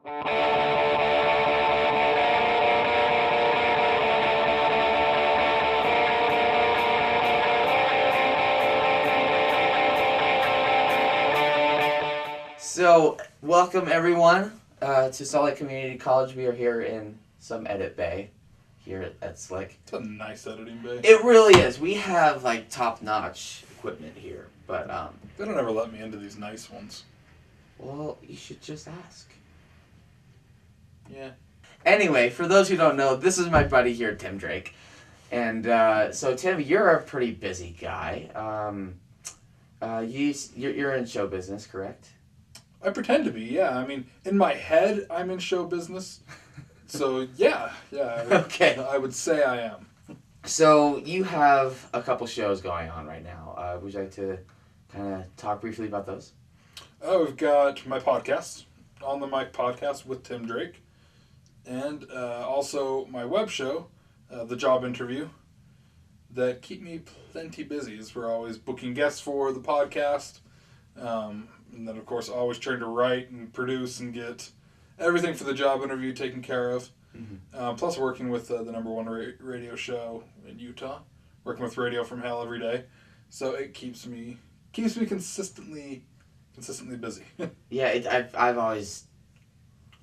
So, welcome everyone to Salt Lake Community College. We are here in some edit bay here at Slick. It's a nice editing bay. It really is. We have like top-notch equipment here, but They don't ever let me into these nice ones. well, you should just ask. Yeah. Anyway, for those who don't know, this is my buddy here, Tim Drake, and so Tim, you're a pretty busy guy. You're in show business, correct? I pretend to be, yeah. I mean, in my head, I'm in show business. So, yeah. Okay. I would say I am. So you have a couple shows going on right now. Would you like to kind of talk briefly about those? We've got my podcast, On the Mic Podcast with Tim Drake. And also my web show, The Job Interview, that keep me plenty busy as we're always booking guests for the podcast. And then, of course, always trying to write and produce and get everything for the job interview taken care of. Mm-hmm. Plus working with the number one radio show in Utah, working with Radio from Hell every day. So it keeps me consistently busy. Yeah, I've always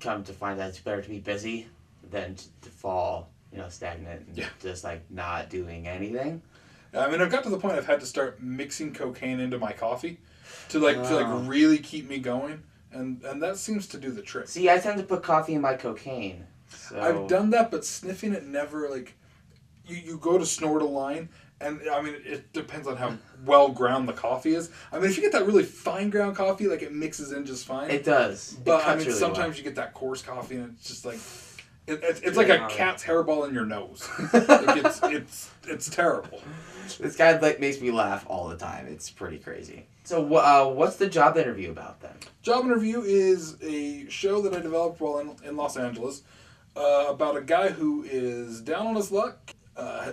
come to find that it's better to be busy than to fall, stagnant and just like not doing anything. I mean, I've got to the point I've had to start mixing cocaine into my coffee to really keep me going, and that seems to do the trick. See, I tend to put coffee in my cocaine. So. I've done that, but sniffing it never, you go to snort a line, and I mean, it depends on how well ground the coffee is. I mean, if you get that really fine ground coffee, it mixes in just fine. It does. But I mean, really sometimes you get that coarse coffee, and it's just like it's like a cat's hairball in your nose. It's terrible. This guy makes me laugh all the time. It's pretty crazy. So what's the job interview about then? Job Interview is a show that I developed while in Los Angeles about a guy who is down on his luck.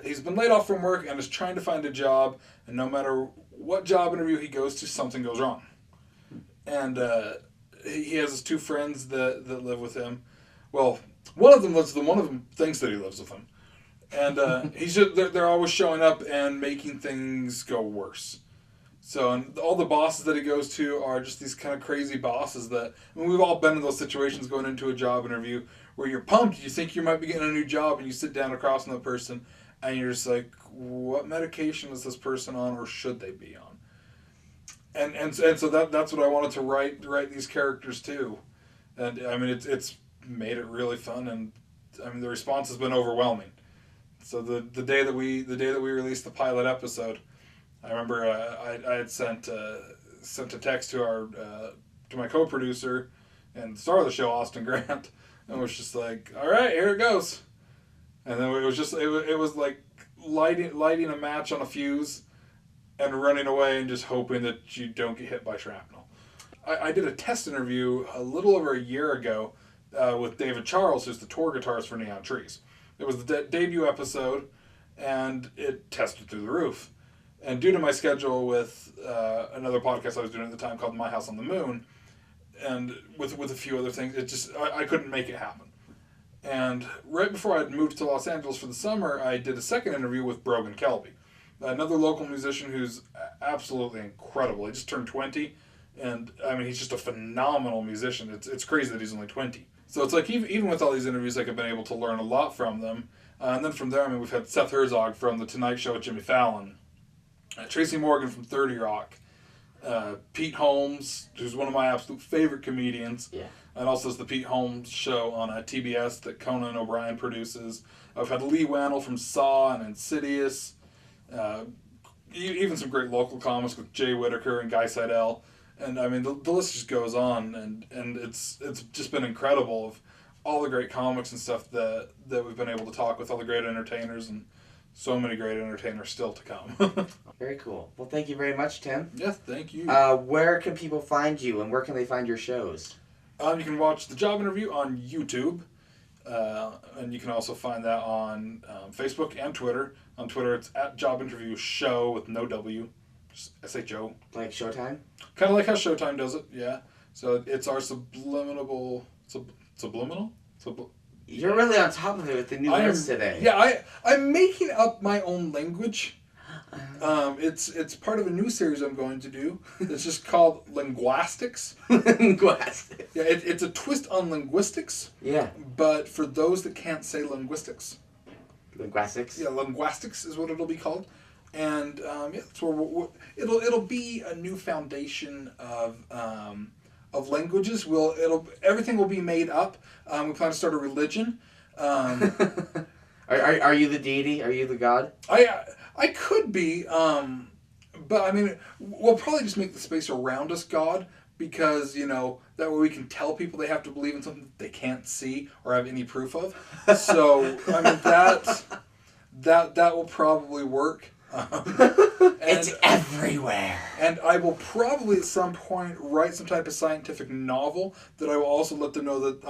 He's been laid off from work and is trying to find a job, and no matter what job interview he goes to, something goes wrong. And he has his two friends that live with him. Well, one of them lives with him, one of them thinks that he lives with him. And they're always showing up and making things go worse. So, and all the bosses that he goes to are just these kind of crazy bosses that, I mean, we've all been in those situations going into a job interview where you're pumped, you think you might be getting a new job, and you sit down across from the person, and you're just like, what medication is this person on, or should they be on? And so that's what I wanted to write these characters too. And, I mean, it's made it really fun, and, I mean, the response has been overwhelming. So the day that we released the pilot episode, I remember I had sent a text to my co-producer and star of the show, Austin Grant, and was just like, all right, here it goes. And then it was just it was like lighting a match on a fuse and running away and just hoping that you don't get hit by shrapnel. I did a test interview a little over a year ago with David Charles, who's the tour guitarist for Neon Trees. It was the debut episode, and it tested through the roof. And due to my schedule with another podcast I was doing at the time called My House on the Moon, and with a few other things, I couldn't make it happen. And right before I had moved to Los Angeles for the summer, I did a second interview with Brogan Kelby, another local musician who's absolutely incredible. He just turned 20, and I mean, he's just a phenomenal musician. It's crazy that he's only 20. So it's like even with all these interviews, I've been able to learn a lot from them. And then from there, I mean, we've had Seth Herzog from The Tonight Show with Jimmy Fallon, Tracy Morgan from 30 Rock, Pete Holmes, who's one of my absolute favorite comedians, and also it's the Pete Holmes Show on TBS that Conan O'Brien produces. I've had Lee Wannell from Saw and Insidious, even some great local comics with Jay Whitaker and Guy Seidel. And I mean, the list just goes on, and it's just been incredible of all the great comics and stuff that we've been able to talk with, all the great entertainers, and so many great entertainers still to come. Very cool. Well, thank you very much, Tim. Yes, thank you. Where can people find you, and where can they find your shows? You can watch The Job Interview on YouTube, and you can also find that on Facebook and Twitter. On Twitter, it's @JobInterviewShow with no W. SHO. Like Showtime? Kind of like how Showtime does it, yeah. So it's our subliminal Subliminal? You're really on top of it with the new words today. Yeah, I'm making up my own language. It's part of a new series I'm going to do. It's just called Linguastics. Linguastics. Yeah, it's a twist on linguistics. Yeah. But for those that can't say linguistics. Linguastics. Yeah, Linguastics is what it'll be called, and that's where it'll be a new foundation of languages. Everything will be made up. We plan to start a religion. Are you the deity? Are you the god? I could be, but I mean, we'll probably just make the space around us God, because that way we can tell people they have to believe in something that they can't see or have any proof of. So I mean that will probably work. It's everywhere. And I will probably at some point write some type of scientific novel that I will also let them know that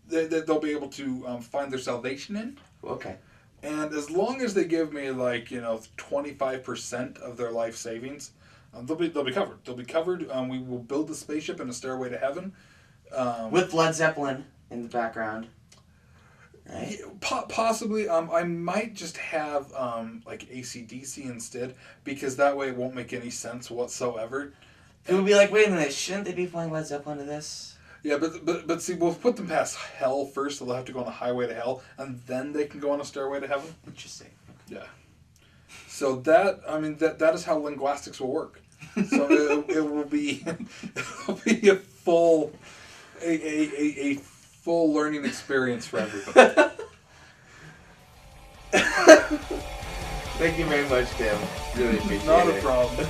they'll be able to find their salvation in. Okay. And as long as they give me 25% of their life savings, they'll be covered. They'll be covered. We will build the spaceship and a stairway to heaven. With Led Zeppelin in the background. Right? Possibly. I might just have AC/DC instead, because that way it won't make any sense whatsoever. It would be like, wait a minute, shouldn't they be playing Led Zeppelin to this? Yeah, but see, we'll put them past hell first, so they'll have to go on a highway to hell, and then they can go on a stairway to heaven. Interesting. Yeah. So that is how linguistics will work. So it will be a full full learning experience for everybody. Thank you very much, Tim. Really appreciate it. Not a problem.